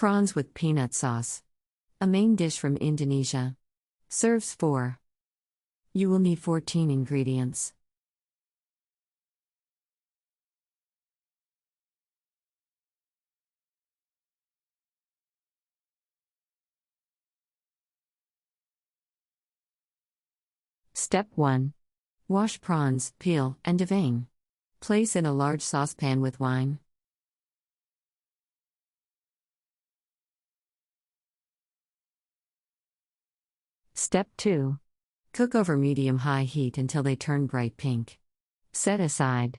Prawns with peanut sauce. A main dish from Indonesia. Serves 4. You will need 14 ingredients. Step 1. Wash prawns, peel, and devein. Place in a large saucepan with wine. Step 2. Cook over medium-high heat until they turn bright pink. Set aside.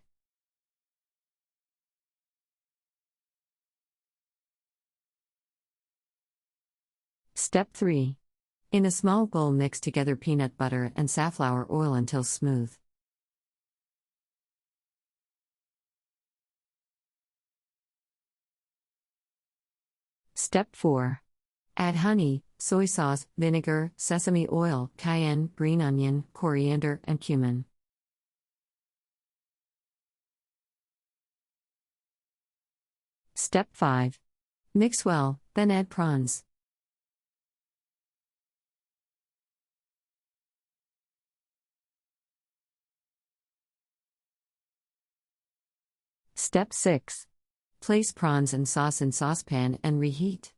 Step 3. In a small bowl, mix together peanut butter and safflower oil until smooth. Step 4. Add honey, soy sauce, vinegar, sesame oil, cayenne, green onion, coriander, and cumin. Step 5. Mix well, then add prawns. Step 6. Place prawns and sauce in saucepan and reheat.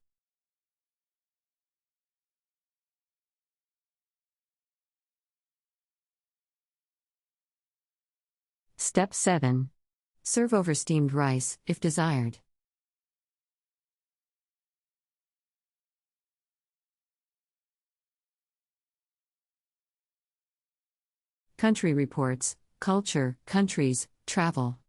Step 7. Serve over steamed rice, if desired. Country reports, culture, countries, travel.